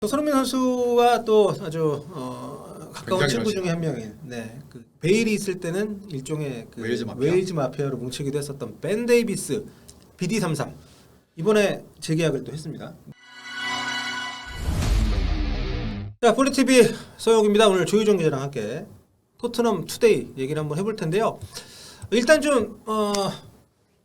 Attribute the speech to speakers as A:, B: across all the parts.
A: 또 손흥민 선수와 또 아주 가까운
B: 굉장히
A: 친구 중에 한 명인 그 베일이 있을 때는 일종의 그
B: 웨일즈
A: 마피아로 뭉치기도 했었던 벤 데이비스 BD33 이번에 재계약을 또 했습니다. 자, 볼리TV 서영욱입니다. 오늘 조유정 기자랑 함께 토트넘 투데이 얘기를 한번 해볼 텐데요. 일단 좀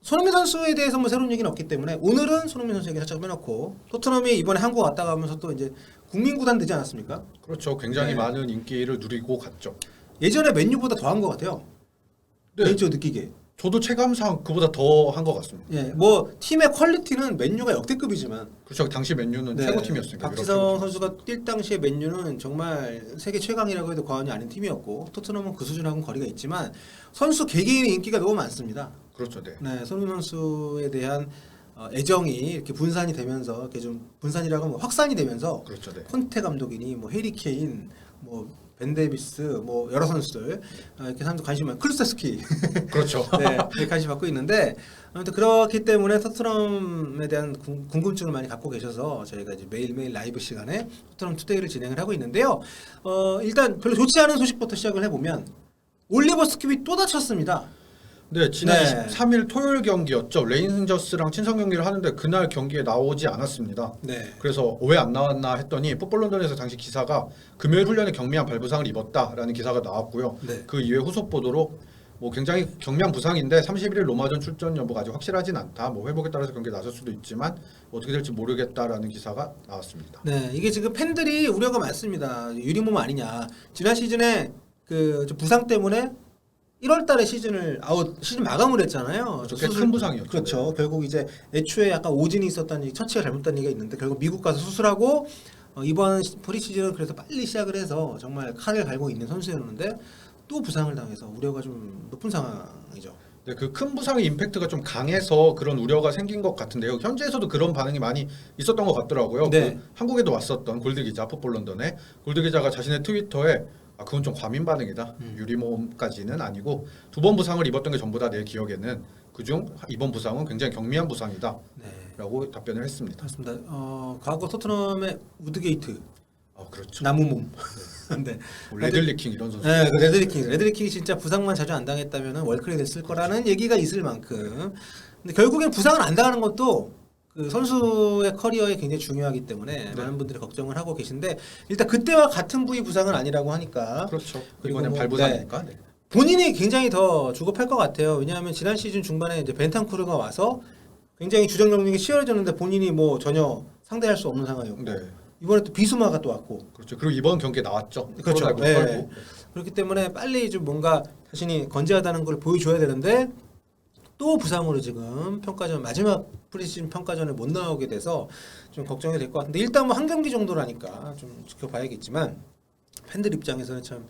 A: 손흥민 선수에 대해서 뭐 새로운 얘기는 없기 때문에 오늘은 손흥민 선수 얘기 살짝 빼놓고 토트넘이 이번에 한국 왔다 가면서 또 이제 국민구단 되지 않았습니까?
B: 그렇죠. 굉장히
A: 네.
B: 많은 인기를 누리고 갔죠.
A: 예전에 맨유보다 더한 것 같아요.
B: 네.
A: 개인적으로 느끼기에.
B: 저도 체감상 그보다 더 한 것 같습니다.
A: 예, 뭐 팀의 퀄리티는 맨유가 역대급이지만
B: 그렇죠. 당시 맨유는 최고 팀이었으니까.
A: 박지성 선수가 뛸 당시에 맨유는 정말 세계 최강이라고 해도 과언이 아닌 팀이었고 토트넘은 그 수준하고는 거리가 있지만 선수 개개인의 인기가 너무 많습니다.
B: 그렇죠. 네.
A: 네, 손흥민 선수에 대한 애정이 이렇게 분산이 되면서 이렇게 좀 분산이라고 하면 확산이 되면서
B: 그렇죠. 네.
A: 콘테 감독이니 뭐 해리 케인 뭐 벤 데이비스 뭐 여러 선수들 이렇게 사람들 관심 많고 클루세스키
B: 그렇죠.
A: 네, 이렇게 관심 받고 있는데 아무튼 그렇기 때문에 토트넘에 대한 궁금증을 많이 갖고 계셔서 저희가 이제 매일매일 라이브 시간에 토트넘 투데이를 진행을 하고 있는데요. 일단 별로 좋지 않은 소식부터 시작을 해보면 올리버 스킵이 또 다쳤습니다.
B: 네, 지난
A: 네.
B: 23일 토요일 경기였죠. 레인저스랑 친선 경기를 하는데 그날 경기에 나오지 않았습니다.
A: 네.
B: 그래서 왜 안 나왔나 했더니 풋볼런던에서 당시 기사가 금요일 훈련에 경미한 발부상을 입었다라는 기사가 나왔고요.
A: 네.
B: 그 이후에 후속 보도로 뭐 굉장히 경미한 부상인데 31일 로마전 출전 여부가 아직 확실하진 않다. 뭐 회복에 따라서 경기에 나설 수도 있지만 어떻게 될지 모르겠다라는 기사가 나왔습니다.
A: 네, 이게 지금 팬들이 우려가 많습니다. 유리몸 아니냐. 지난 시즌에 그 부상 때문에 1월달에 시즌 마감을 했잖아요.
B: 꽤 큰 부상이었죠.
A: 그렇죠. 결국 이제 애초에 약간 오진이 있었다는 처치가 잘못된 얘기가 있는데 결국 미국 가서 수술하고 이번 프리시즌은 그래서 빨리 시작을 해서 정말 칼을 갈고 있는 선수였는데 또 부상을 당해서 우려가 좀 높은 상황이죠.
B: 네, 그 큰 부상의 임팩트가 좀 강해서 그런 우려가 생긴 것 같은데요. 현지에서도 그런 반응이 많이 있었던 것 같더라고요.
A: 네.
B: 그 한국에도 왔었던 골드 기자, 풋볼런던의 골드 기자가 자신의 트위터에 그건 좀 과민 반응이다. 유리몸까지는 아니고 2번 부상을 입었던 게 전부 다 내 기억에는 그중 이번 부상은 굉장히 경미한 부상이다.
A: 네.
B: 라고 답변을 했습니다.
A: 맞습니다. 과거 토트넘의 우드게이트,
B: 그렇죠.
A: 나무몸. 네.
B: 뭐 레들리킹 이런 선수.
A: 네, 그 레드리킹이 진짜 부상만 자주 안 당했다면 월클이 됐을 거라는 얘기가 있을 만큼. 근데 결국엔 부상을 안 당하는 것도 그 선수의 커리어에 굉장히 중요하기 때문에 많은 분들이 걱정을 하고 계신데 일단 그때와 같은 부위 부상은 아니라고 하니까.
B: 그렇죠.
A: 그리고
B: 이번엔
A: 뭐,
B: 발부상이니까. 네.
A: 본인이 굉장히 더 주급할 것 같아요. 왜냐하면 지난 시즌 중반에 이제 벤탄쿠르가 와서 굉장히 주전 경쟁이 치열해졌는데 본인이 뭐 전혀 상대할 수 없는 상황이었고
B: 네.
A: 이번에 또 비수마가 또 왔고.
B: 그렇죠. 그리고 이번 경기에 나왔죠.
A: 그렇죠.
B: 코로나19
A: 네.
B: 털고.
A: 그렇기 때문에 빨리 좀 뭔가 자신이 건재하다는 걸 보여줘야 되는데 또 부상으로 지금 평가전 마지막 프리시즌 평가전에 못 나오게 돼서 좀 걱정이 될 것 같은데 일단 뭐 한 경기 정도라니까 좀 지켜봐야겠지만 팬들 입장에서는 참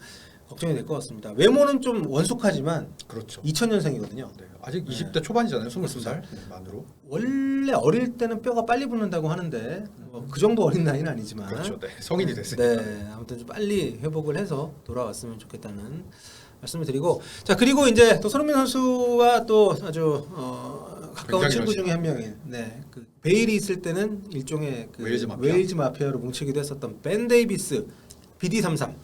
A: 걱정이 될 것 같습니다. 외모는 좀 원숙하지만
B: 그렇죠.
A: 2000년생이거든요.
B: 네. 아직 20대 초반이잖아요. 22살 만으로.
A: 원래 어릴 때는 뼈가 빨리 붙는다고 하는데 그 정도 어린 나이는 아니지만
B: 그렇죠. 네. 성인이 됐으니까.
A: 네, 아무튼 좀 빨리 회복을 해서 돌아왔으면 좋겠다는 말씀을 드리고 자 그리고 이제 또 손흥민 선수와 또 아주 가까운
B: 굉장히
A: 친구
B: 열심히.
A: 중에 한 명인 그 베일이 있을 때는 일종의 그
B: 웨일즈
A: 마피아로 뭉치기도 했었던 벤 데이비스 BD33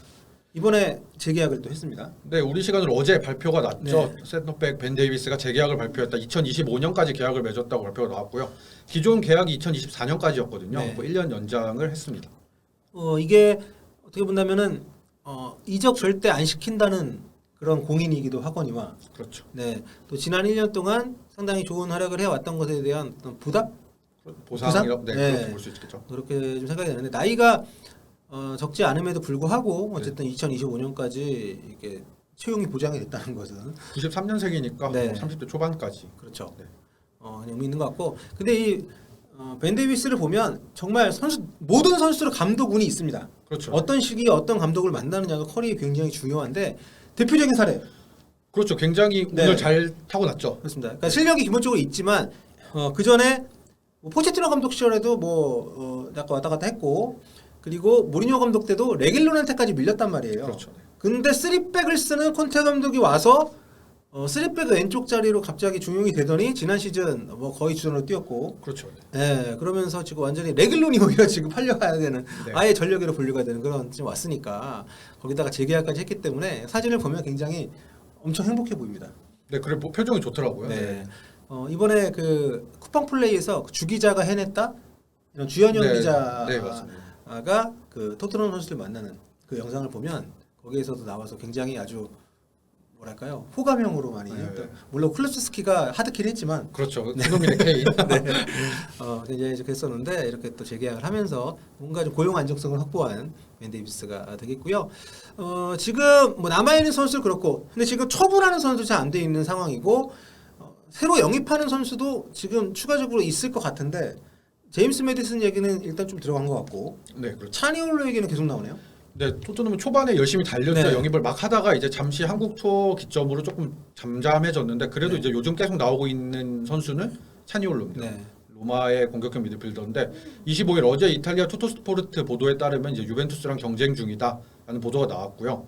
A: 이번에 재계약을 또 했습니다.
B: 네, 우리 시간으로 어제 발표가 났죠.
A: 네.
B: 센터백 벤 데이비스가 재계약을 발표했다. 2025년까지 계약을 맺었다고 발표가 나왔고요. 기존 계약이 2024년까지였거든요.
A: 네.
B: 뭐 1년 연장을 했습니다.
A: 이게 어떻게 본다면은 이적 절대 안 시킨다는 그런 공인이기도 하거니와
B: 그렇죠.
A: 네, 또 지난 1년 동안 상당히 좋은 활약을 해왔던 것에 대한 어떤 보답?
B: 보상이라고 네,
A: 네.
B: 그렇게 볼 수 있겠죠.
A: 그렇게 좀 생각이 되는데 나이가 적지 않음에도 불구하고 어쨌든 2025년까지 이렇게 채용이 보장이 됐다는 것은
B: 93년생이니까
A: 네.
B: 30대 초반까지.
A: 그렇죠.
B: 네.
A: 의미 있는 것 같고 근데 이 벤 데이비스를 보면 정말 모든 선수들의 감독 운이 있습니다.
B: 그렇죠.
A: 어떤 시기에 어떤 감독을 만나느냐가 커리어에 굉장히 중요한데 대표적인 사례
B: 그렇죠. 굉장히
A: 네.
B: 운을 잘 타고났죠.
A: 그렇습니다. 그러니까 실력이 기본적으로 있지만 그 전에 포체티노 감독 시절에도 약간 왔다 갔다 했고 그리고 모리뉴 감독 때도 레길론한테까지 밀렸단 말이에요.
B: 그렇죠. 네.
A: 근데 3백을 쓰는 콘테 감독이 와서 쓰리백 왼쪽 자리로 갑자기 중용이 되더니 지난 시즌 뭐 거의 주전으로 뛰었고,
B: 그렇죠.
A: 네, 그러면서 지금 완전히 레글론이 오히려 지금 팔려가야 되는
B: 네.
A: 아예 전력으로 분류가 되는 그런 지금 왔으니까 거기다가 재계약까지 했기 때문에 사진을 보면 굉장히 엄청 행복해 보입니다.
B: 네, 그래 표정이 좋더라고요.
A: 네. 이번에 그 쿠팡 플레이에서 주 기자가 해냈다 이런 주현영
B: 네,
A: 기자가
B: 네, 맞습니다.
A: 그 토트넘 선수들 만나는 그 영상을 보면 거기에서도 나와서 굉장히 아주 뭐랄까요 호감형으로 많이
B: 네.
A: 했던, 물론 클루스스키가 하드킬 했지만
B: 그렇죠. 그놈의 케인.
A: 굉장히 이렇게 했었는데 이렇게 또 재계약을 하면서 뭔가 좀 고용 안정성을 확보한 벤 데이비스가 되겠고요. 지금 뭐 남아 있는 선수도 그렇고, 근데 지금 처분하는 선수 잘 안 돼 있는 상황이고, 새로 영입하는 선수도 지금 추가적으로 있을 것 같은데 제임스 매디슨 얘기는 일단 좀 들어간 것 같고,
B: 네, 그렇죠.
A: 차니올로 얘기는 계속 나오네요.
B: 네, 토트넘은 초반에 열심히 달렸죠.
A: 네.
B: 영입을 막 하다가 이제 잠시 한국 투어 기점으로 조금 잠잠해졌는데 그래도
A: 네.
B: 이제 요즘 계속 나오고 있는 선수는 차니올로입니다.
A: 네.
B: 로마의 공격형 미드필더인데 25일 어제 이탈리아 투토스포르트 보도에 따르면 이제 유벤투스랑 경쟁 중이다라는 보도가 나왔고요.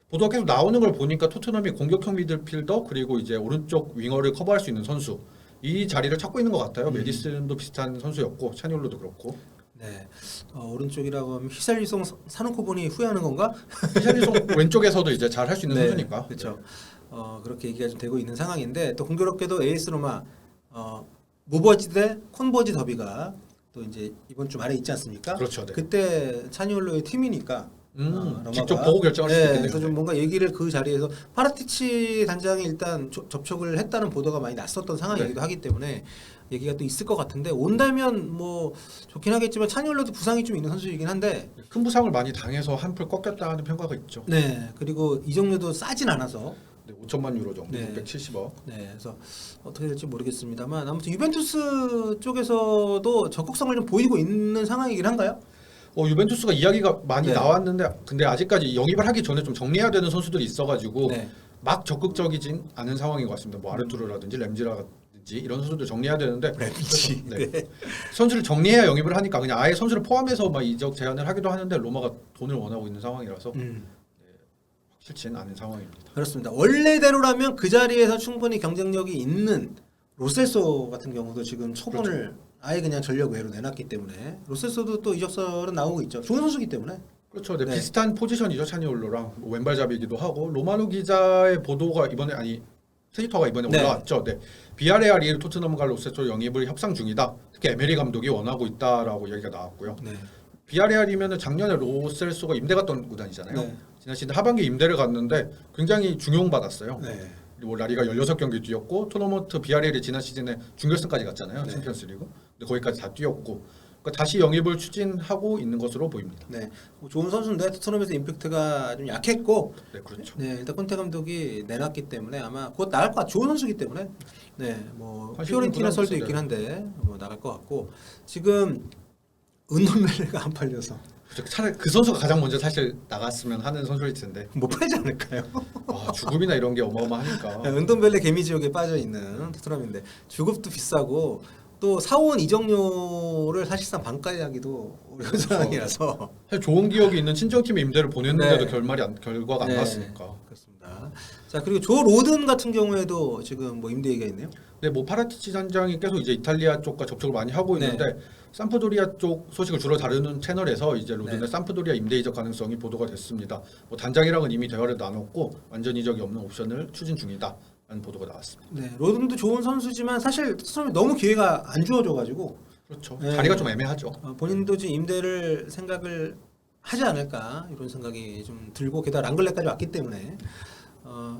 B: 보도가 계속 나오는 걸 보니까 토트넘이 공격형 미드필더 그리고 이제 오른쪽 윙어를 커버할 수 있는 선수 이 자리를 찾고 있는 것 같아요. 메디슨도 비슷한 선수였고 차니올로도 그렇고.
A: 네. 오른쪽이라고 하면 히살리송 사놓고 보니 후회하는 건가?
B: 히샬리송 왼쪽에서도 이제 잘 할 수 있는 선수니까.
A: 그렇죠. 그렇게 얘기가 좀 되고 있는 상황인데, 또 공교롭게도 AS 로마 무버지 대 콘버지 더비가 또 이제 이번 주 말에 있지 않습니까?
B: 그렇죠. 네.
A: 그때 차니올로의 팀이니까 로마가,
B: 직접 보고 결정할 수 있겠네요.
A: 그래서 좀 뭔가 얘기를 그 자리에서 파라티치 단장이 일단 접촉을 했다는 보도가 많이 났었던 상황이기도 하기 때문에 얘기가 또 있을 것 같은데, 온다면 뭐 좋긴 하겠지만 차니올로도 부상이 좀 있는 선수이긴 한데,
B: 큰 부상을 많이 당해서 한풀 꺾였다 하는 평가가 있죠.
A: 네, 그리고 이적료도 싸진 않아서,
B: 네, 5천만 유로 정도,
A: 네.
B: 670억.
A: 네, 그래서 어떻게 될지 모르겠습니다만 아무튼 유벤투스 쪽에서도 적극성을 좀 보이고 있는 상황이긴 한가요?
B: 유벤투스가 이야기가 많이
A: 네.
B: 나왔는데 근데 아직까지 영입을 하기 전에 좀 정리해야 되는 선수들이 있어가지고
A: 네,
B: 막 적극적이진 않은 상황인 것 같습니다. 뭐 아르투르라든지 램지라든지 이런 선수들 정리해야 되는데
A: 램지.
B: 네. 선수를 정리해야 영입을 하니까 그냥 아예 선수를 포함해서 막 이적 제한을 하기도 하는데 로마가 돈을 원하고 있는 상황이라서 확실치는 않은 상황입니다.
A: 그렇습니다. 원래대로라면 그 자리에서 충분히 경쟁력이 있는 로셀소 같은 경우도 지금 처분을 아예 그냥 전력 외로 내놨기 때문에, 로셀소도 또 이적설은 나오고 있죠. 좋은 선수기 때문에.
B: 그렇죠. 네,
A: 네.
B: 비슷한 포지션이죠. 차니올로랑 뭐 왼발잡이기도 하고 로마노 기자의 보도가 이번에 트위터가 이번에
A: 네.
B: 올라왔죠. 네. 비아레알이 토트넘과 로세토 영입을 협상 중이다. 특히 에메리 감독이 원하고 있다라고 얘기가 나왔고요.
A: 네.
B: 비아레알이면은 작년에 로셀소가 임대 갔던 구단이잖아요.
A: 네.
B: 지난 시즌 하반기 임대를 갔는데 굉장히 중용받았어요.
A: 네.
B: 그리고 라리가 16경기 뛰었고 토너먼트 비아레알이 지난 시즌에 준결승까지 갔잖아요.
A: 네.
B: 챔피언스리그. 근데 거기까지 다 뛰었고 그러니까 다시 영입을 추진하고 있는 것으로 보입니다.
A: 네. 좋은 선수인데 토트넘에서 임팩트가 좀 약했고,
B: 네, 그렇죠.
A: 네, 일단 콘테 감독이 내놨기 때문에 아마 곧 나갈 것 같아요. 좋은 선수기 때문에. 네, 뭐
B: 사실은
A: 피오렌티나 설도
B: 그런
A: 있긴 한데 뭐 나갈 것 같고, 지금 은돈벨레가 안 팔려서
B: 차라리 그 선수가 가장 먼저 사실 나갔으면 하는 선수일 텐데
A: 못 팔지 않을까요?
B: 주급이나 이런 게 어마어마하니까.
A: 네, 은돈벨레 개미 지옥에 빠져 있는 토트넘인데 주급도 비싸고 또 사원 이적료를 사실상 반까지 하기도 어려운
B: 그렇죠.
A: 상황이라서.
B: 사실 좋은 기억이 있는 친정팀에 임대를 보냈는데도
A: 네.
B: 결과가 안
A: 네,
B: 나왔으니까.
A: 그렇습니다. 자, 그리고 조 로든 같은 경우에도 지금 뭐 임대 얘기가 있네요.
B: 네, 뭐 파라티치 단장이 계속 이제 이탈리아 쪽과 접촉을 많이 하고
A: 네.
B: 있는데 삼프도리아 쪽 소식을 주로 다루는 채널에서 이제 로든의
A: 네.
B: 삼프도리아 임대 이적 가능성이 보도가 됐습니다. 뭐 단장이랑은 이미 대화를 나눴고 완전 이적이 없는 옵션을 추진 중이다라는 보도가 나왔습니다.
A: 네, 로든도 좋은 선수지만 사실 토트넘이 너무 기회가 안 주어져가지고
B: 그렇죠.
A: 네.
B: 자리가 좀 애매하죠.
A: 본인도 지금 임대를 생각을 하지 않을까 이런 생각이 좀 들고, 게다가 랑글레까지 왔기 때문에.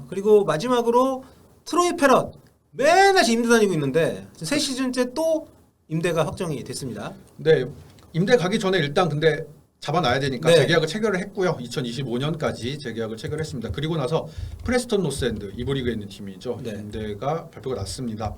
A: 그리고 마지막으로 트로이 페럿 맨날 지금 임대 다니고 있는데 새 시즌째 또 임대가 확정이 됐습니다.
B: 네, 임대 가기 전에 일단 근데 잡아놔야 되니까
A: 네.
B: 재계약을 체결을 했고요. 2025년까지 재계약을 체결했습니다. 그리고 나서 프레스턴 노스엔드 이브리그에 있는 팀이죠.
A: 네.
B: 임대가 발표가 났습니다.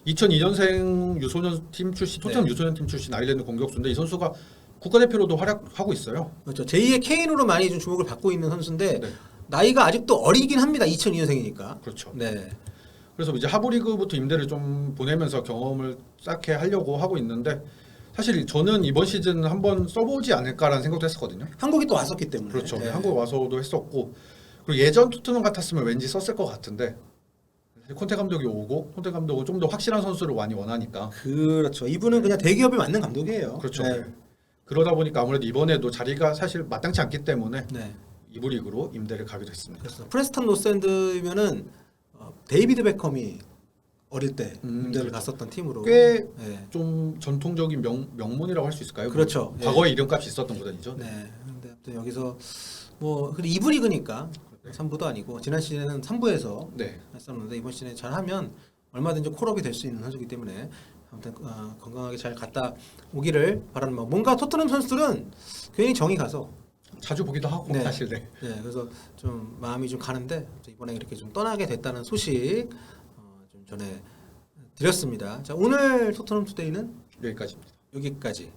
B: 2002년생 유소년 팀 출신, 토트넘
A: 네.
B: 유소년 팀 출신 아일랜드 공격수인데 이 선수가 국가대표로도 활약하고 있어요.
A: 그렇죠. 제2의 케인으로 많이 좀 주목을 받고 있는 선수인데
B: 네.
A: 나이가 아직도 어리긴 합니다. 2002년생이니까.
B: 그렇죠.
A: 네.
B: 그래서 이제 하브리그부터 임대를 좀 보내면서 경험을 쌓게 하려고 하고 있는데 사실 저는 이번 시즌 한번 써보지 않을까라는 생각도 했었거든요.
A: 한국이 또 왔었기 때문에.
B: 그렇죠.
A: 네.
B: 한국 와서도 했었고 그리고 예전 토트넘 같았으면 왠지 썼을 것 같은데 콘테 감독이 오고 콘테 감독은 좀 더 확실한 선수를 많이 원하니까
A: 그렇죠. 이분은 그냥 대기업에 맞는 감독이에요.
B: 그렇죠.
A: 네.
B: 그러다 보니까 아무래도 이번에도 자리가 사실 마땅치 않기 때문에
A: 네.
B: 이부 리그로 임대를 가기도 했습니다.
A: 그래서 프레스턴 노스엔드면은 데이비드 베컴이 어릴 때 임대를
B: 그렇죠.
A: 갔었던 팀으로
B: 꽤
A: 네.
B: 좀 전통적인 명문이라고 할 수 있을까요?
A: 그렇죠.
B: 뭐 과거에 이름값이 있었던 구단이죠.
A: 네. 근데 아무튼 여기서 뭐 근데 2부 리그니까
B: 네.
A: 3부도 아니고 지난 시즌에는 3부에서
B: 네.
A: 했었는데 이번 시즌에 잘하면 얼마든지 콜업이 될 수 있는 선수이기 때문에 아무튼 건강하게 잘 갔다 오기를 바라는 마음. 뭔가 토트넘 선수들은 괜히 정이 가서
B: 자주 보기도 하고
A: 네.
B: 사실 네.
A: 네, 그래서 좀 마음이 좀 가는데 이번에 이렇게 좀 떠나게 됐다는 소식 좀 전해 드렸습니다. 자, 오늘 토트넘 투데이는
B: 여기까지입니다.
A: 여기까지.